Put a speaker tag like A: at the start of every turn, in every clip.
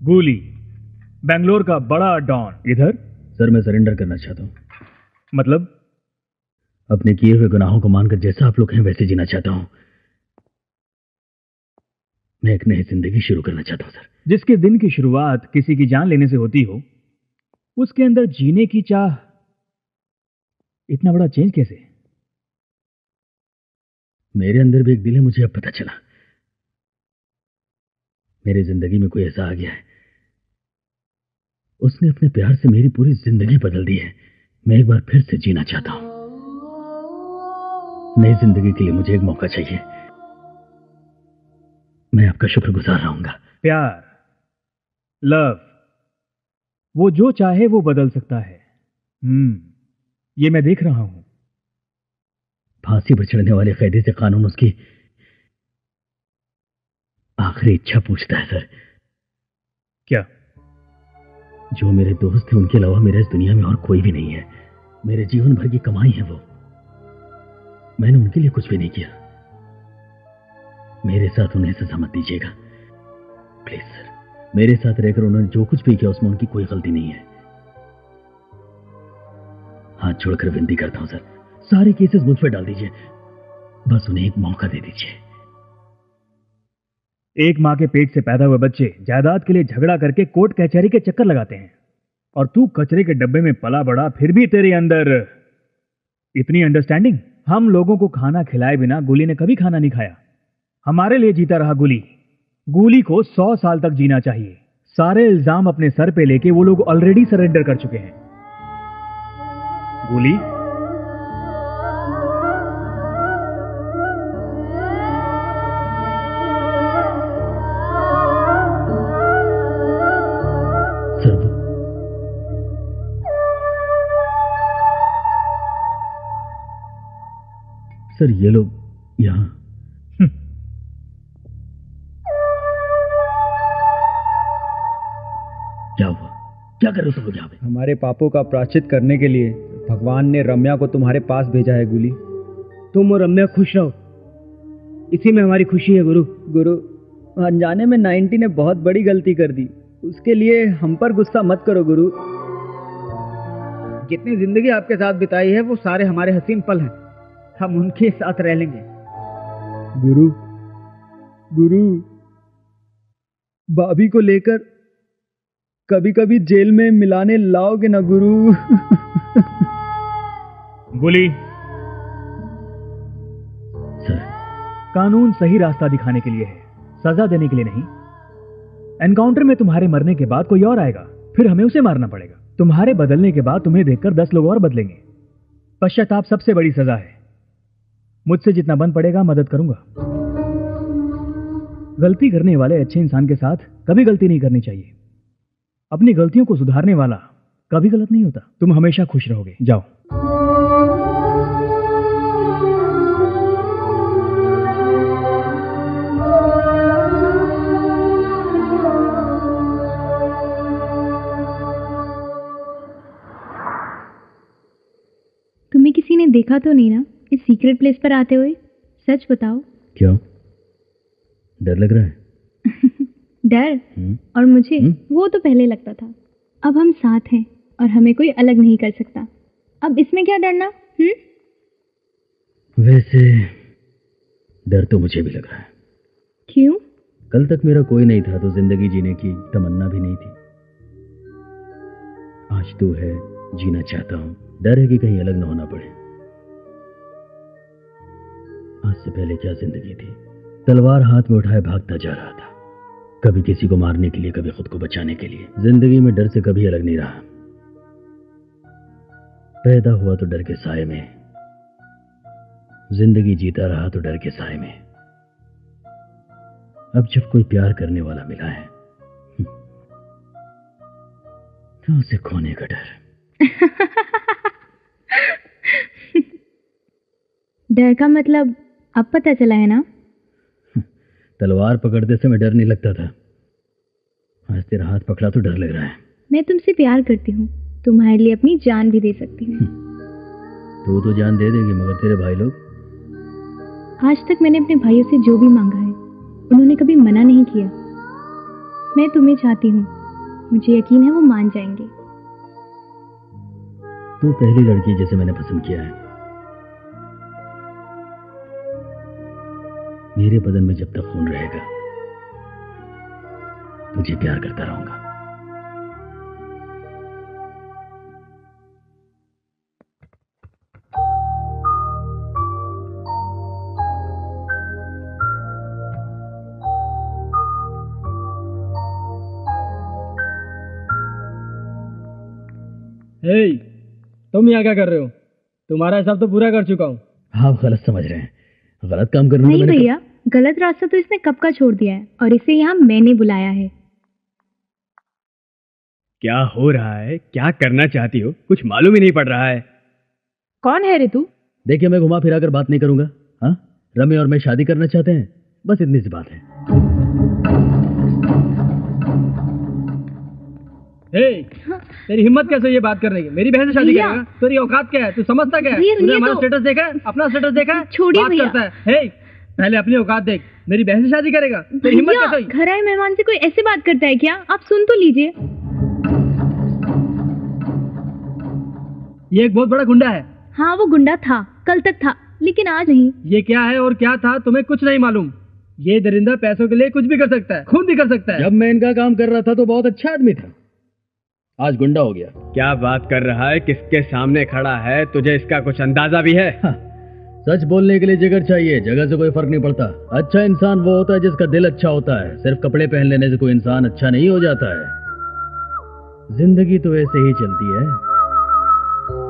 A: गोली, बेंगलोर का बड़ा डॉन इधर।
B: सर मैं सरेंडर करना चाहता हूँ।
A: मतलब?
B: अपने किए हुए गुनाहों को मानकर जैसा आप लोग हैं वैसे जीना चाहता हूँ। मैं एक नई जिंदगी शुरू करना चाहता हूँ सर।
A: जिसके दिन की शुरुआत किसी की जान लेने से होती हो, उसके अंदर जीने की चाह, इतना बड़ा चेंज कैसे?
B: मेरे अंदर भी एक दिल है, मुझे अब पता चला। मेरी जिंदगी में कोई ऐसा आ गया है, उसने अपने प्यार से मेरी पूरी जिंदगी बदल दी है। मैं एक बार फिर से जीना चाहता हूं। नई जिंदगी के लिए मुझे एक मौका चाहिए। मैं आपका शुक्रगुजार रहूंगा।
A: प्यार, लव, वो जो चाहे वो बदल सकता है। ये मैं देख रहा हूं।
B: फांसी पर चढ़ने वाले कैदी से कानून उसकी आखिरी इच्छा पूछता है सर।
A: क्या?
B: जो मेरे दोस्त थे उनके अलावा मेरे इस दुनिया में और कोई भी नहीं है। मेरे जीवन भर की कमाई है वो। मैंने उनके लिए कुछ भी नहीं किया। मेरे साथ उन्हें सजा मत दीजिएगा प्लीज सर। मेरे साथ रहकर उन्होंने जो कुछ भी किया उसमें उनकी कोई गलती नहीं है। हाथ जोड़कर विनती करता हूं सर, सारे केसेस मुझ पर डाल दीजिए। बस उन्हें एक मौका दे दीजिए।
A: एक मां के पेट से पैदा हुए बच्चे जायदाद के लिए झगड़ा करके कोर्ट कचहरी के चक्कर लगाते हैं, और तू कचरे के डब्बे में पला बड़ा, फिर भी तेरे अंदर इतनी अंडरस्टैंडिंग। हम लोगों को खाना खिलाए बिना गुली ने कभी खाना नहीं खाया। हमारे लिए जीता रहा गुली। गुली को 100 साल तक जीना चाहिए। सारे इल्जाम अपने सर पे लेके वो लोग ऑलरेडी सरेंडर कर चुके हैं। गुली,
B: सर ये लोग यहाँ क्या हुआ? क्या कर रहे हो तुम लोग यहाँ पे?
C: हमारे पापों का प्रायश्चित करने के लिए भगवान ने रम्या को तुम्हारे पास भेजा है गुली।
D: तुम और रम्या खुश रहो, इसी में हमारी खुशी है गुरु।
C: गुरु, अनजाने में 90 ने बहुत बड़ी गलती कर दी, उसके लिए हम पर गुस्सा मत करो गुरु।
D: जितनी जिंदगी आपके साथ बिताई है वो सारे हमारे हसीन पल हैं, हम उनके साथ रह लेंगे।
C: गुरु, गुरु, भाभी को लेकर कभी कभी जेल में मिलाने लाओगे ना गुरु?
A: गुली,
B: सर,
A: कानून सही रास्ता दिखाने के लिए है, सजा देने के लिए नहीं। एनकाउंटर में तुम्हारे मरने के बाद कोई और आएगा, फिर हमें उसे मारना पड़ेगा। तुम्हारे बदलने के बाद तुम्हें देखकर 10 लोग और बदलेंगे। पश्चाताप सबसे बड़ी सजा है। मुझसे जितना बन पड़ेगा मदद करूंगा। गलती करने वाले अच्छे इंसान के साथ कभी गलती नहीं करनी चाहिए। अपनी गलतियों को सुधारने वाला कभी गलत नहीं होता। तुम हमेशा खुश रहोगे। जाओ।
E: तुम्हें किसी ने देखा तो नहीं ना इस सीक्रेट प्लेस पर आते हुए? सच बताओ।
B: क्यों, डर लग रहा है?
E: डर? और मुझे वो तो पहले लगता था। अब हम साथ हैं और हमें कोई अलग नहीं कर सकता। अब इसमें क्या डरना?
B: वैसे डर तो मुझे भी लग रहा है।
E: क्यों?
B: कल तक मेरा कोई नहीं था तो जिंदगी जीने की तमन्ना भी नहीं थी। आज तू है, जीना चाहता हूं। डर है कि कहीं अलग न होना पड़े। आज से पहले क्या जिंदगी थी, तलवार हाथ में उठाए भागता जा रहा था, कभी किसी को मारने के लिए, कभी खुद को बचाने के लिए। जिंदगी में डर से कभी अलग नहीं रहा। पैदा हुआ तो डर के साए में, जिंदगी जीता रहा तो डर के साए में। अब जब कोई प्यार करने वाला मिला है तो उसे खोने का डर।
E: डर का मतलब अब पता चला है ना?
B: तलवार पकड़ते समय डर नहीं लगता था, आज तेरा हाथ पकड़ा तो डर लग रहा है।
E: मैं तुमसे प्यार करती हूँ, तुम्हारे लिए अपनी जान भी दे सकती हूँ।
B: तू तो जान दे देगी, मगर तेरे भाई लोग?
E: आज तक मैंने अपने भाइयों से जो भी मांगा है उन्होंने कभी मना नहीं किया। मैं तुम्हें चाहती हूँ, मुझे यकीन है वो मान जाएंगे।
B: तू पहली लड़की जिसे मैंने पसंद किया है। मेरे बदन में जब तक खून रहेगा तुझे प्यार करता रहूंगा।
C: हे, तुम यहाँ क्या कर रहे हो? तुम्हारा हिसाब तो पूरा कर चुका हूँ।
B: आप गलत समझ रहे हैं। गलत काम करने
E: नहीं भैया, गलत रास्ता तो इसने कब का छोड़ दिया है और इसे यहाँ मैंने बुलाया है।
A: क्या हो रहा है? क्या करना चाहती हो? कुछ मालूम ही नहीं पड़ रहा है।
F: कौन है रे तू?
B: देखिए, मैं घुमा फिरा कर बात नहीं करूंगा। हाँ, रम्य और मैं शादी करना चाहते हैं, बस इतनी सी बात है।
C: तेरी हिम्मत कैसे ये बात करने की? मेरी बहन से शादी करेगा? तेरी औकात क्या है? तू समझता क्या है? तूने हमारा स्टेटस देखा है? अपना स्टेटस देखा है?
E: छोड़िए भैया।
C: करता है। हे, पहले अपनी औकात देख। मेरी बहन से शादी करेगा? तेरी हिम्मत कैसे हुई?
E: घर आए मेहमान से कोई ऐसे बात करता है क्या? आप सुन तो लीजिए।
C: ये एक बहुत बड़ा गुंडा है।
E: हाँ, वो गुंडा था, कल तक था, लेकिन आज नहीं।
C: ये क्या है और क्या था तुम्हें कुछ नहीं मालूम। ये दरिंदा पैसों के लिए कुछ भी कर सकता है, खून भी कर सकता है।
B: जब मैं इनका काम कर रहा था तो बहुत अच्छा आदमी था, आज गुंडा हो गया।
A: क्या बात कर रहा है? किसके सामने खड़ा है? तुझे इसका कुछ अंदाजा भी है?
B: हाँ, सच बोलने के लिए जिगर चाहिए, जगह से कोई फर्क नहीं पड़ता। अच्छा इंसान वो होता है जिसका दिल अच्छा होता है। सिर्फ कपड़े पहन लेने से कोई इंसान अच्छा नहीं हो जाता है। जिंदगी तो ऐसे ही चलती है।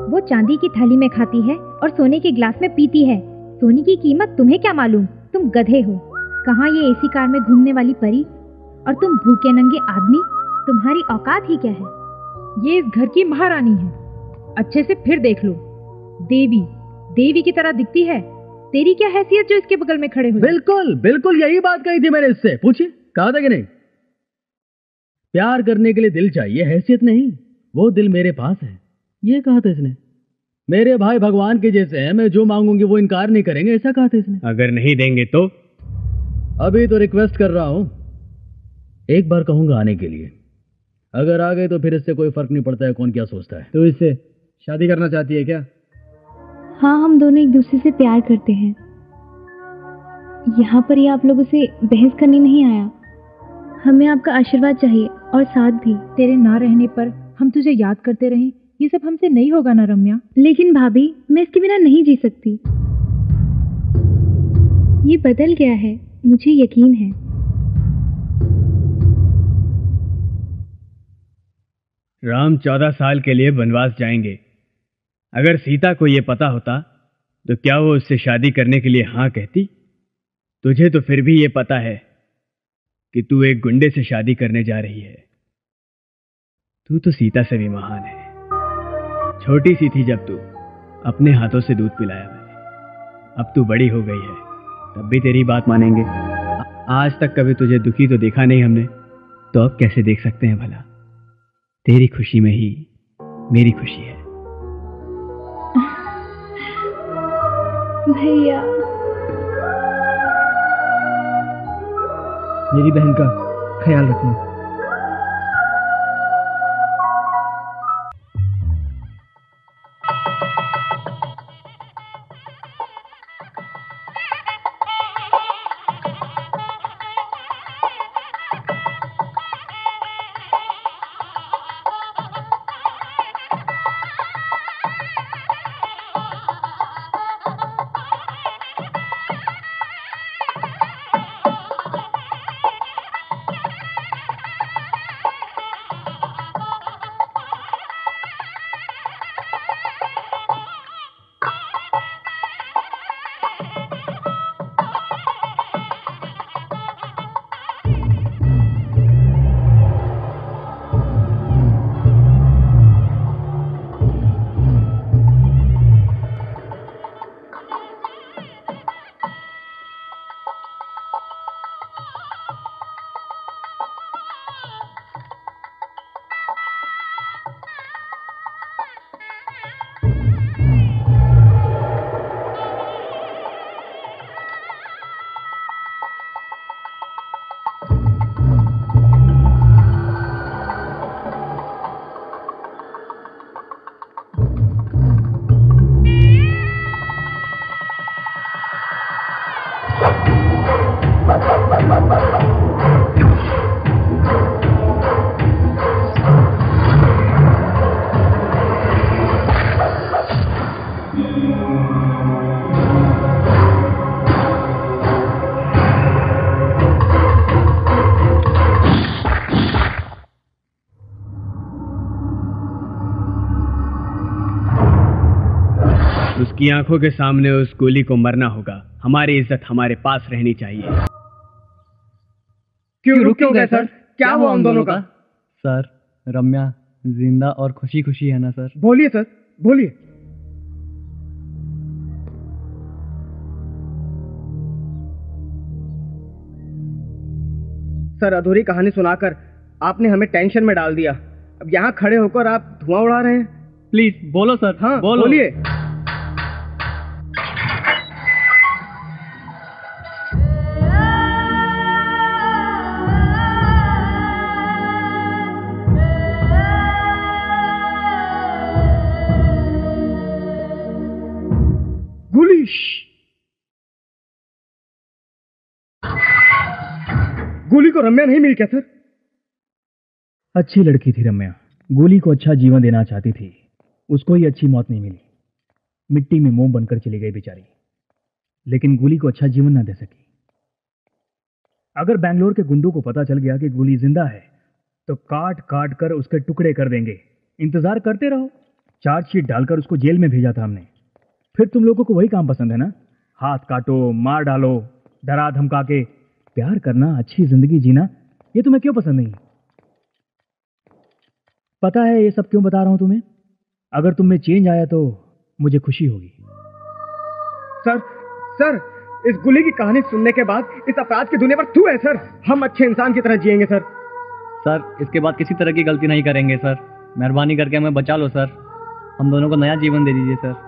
F: वो चांदी की थाली में खाती है और सोने के गिलास में पीती है। सोने की कीमत तुम्हें क्या मालूम? तुम गधे हो। कहाँ ये एसी कार में घूमने वाली परी और तुम भूखे नंगे आदमी। तुम्हारी औकात ही क्या है? ये इस घर की महारानी है। अच्छे से फिर देख लो। देवी की तरह दिखती है। तेरी क्या हैसियत जो इसके बगल में खड़े हो?
B: बिल्कुल बिल्कुल यही बात कही थी मैंने इससे। पूछिए, कहा था कि नहीं? प्यार करने के लिए दिल चाहिए, हैसियत नहीं। वो दिल मेरे पास है, ये कहा था इसने। मेरे भाई भगवान के जैसे हैं, मैं जो मांगूंगी वो इनकार नहीं करेंगे, ऐसा कहा था इसने।
A: अगर नहीं देंगे तो?
B: अभी तो रिक्वेस्ट कर रहा हूं, एक बार कहूंगा आने के लिए। अगर आ गए तो फिर इससे कोई फर्क नहीं पड़ता है कौन क्या सोचता है।
C: तो इससे शादी करना चाहती है क्या?
E: हाँ, हम दोनों एक दूसरे से प्यार करते हैं। यहाँ पर ये आप लोगों से बहस करने नहीं आया। हमें आपका आशीर्वाद चाहिए और साथ भी।
F: तेरे ना रहने पर हम तुझे याद करते रहें, ये सब हमसे नहीं होगा ना रम्या।
E: लेकिन भाभी, मैं इसके बिना नहीं जी सकती। ये बदल गया है, मुझे यकीन है।
A: राम 14 साल के लिए वनवास जाएंगे। अगर सीता को यह पता होता तो क्या वो उससे शादी करने के लिए हाँ कहती? तुझे तो फिर भी ये पता है कि तू एक गुंडे से शादी करने जा रही है। तू तो सीता से भी महान है। छोटी सी थी जब तू, अपने हाथों से दूध पिलाया मैंने। अब तू बड़ी हो गई है, तब भी तेरी बात मानेंगे। आज तक कभी तुझे दुखी तो देखा नहीं हमने, तो अब कैसे देख सकते हैं भला? तेरी खुशी में ही मेरी खुशी है।
E: भैया,
C: मेरी बहन का ख्याल रखना।
G: उनकी आंखों के सामने उस गोली को मरना होगा। हमारी इज्जत हमारे पास रहनी चाहिए।
C: क्यों रुक क्यों गए सर? क्या हुआ उन दोनों का?
B: सर, रम्या जिंदा और खुशी खुशी है ना सर?
C: बोलिए सर, बोलिए।
D: सर, अधूरी कहानी सुनाकर आपने हमें टेंशन में डाल दिया। अब यहाँ खड़े होकर आप धुआं उड़ा रहे हैं।
B: प्लीज बोलो सर।
D: हाँ,
B: बोलो।
D: बोलिए। गोली। गोली को रम्या नहीं मिली क्या सर?
A: अच्छी लड़की थी रम्या, गोली को अच्छा जीवन देना चाहती थी। उसको ही अच्छी मौत नहीं मिली, मिट्टी में मोम बनकर चली गई बेचारी। लेकिन गोली को अच्छा जीवन ना दे सकी। अगर बैंगलोर के गुंडों को पता चल गया कि गोली जिंदा है तो काट काट कर उसके टुकड़े कर देंगे। इंतजार करते रहो। चार्जशीट डालकर उसको जेल में भेजा था हमने। फिर तुम लोगों को वही काम पसंद है ना? हाथ काटो, मार डालो, डरा धमका के। प्यार करना, अच्छी जिंदगी जीना, ये तुम्हें क्यों पसंद नहीं? पता है ये सब क्यों बता रहा हूं तुम्हें? अगर तुम में चेंज आया तो मुझे खुशी होगी।
D: सर, इस गोली की कहानी सुनने के बाद इस अपराध की दुनिया पर तू है सर। हम अच्छे इंसान की तरह जिएंगे सर।
B: सर, इसके बाद किसी तरह की गलती नहीं करेंगे सर। मेहरबानी करके हमें बचा लो सर। हम दोनों को नया जीवन दे दीजिए सर।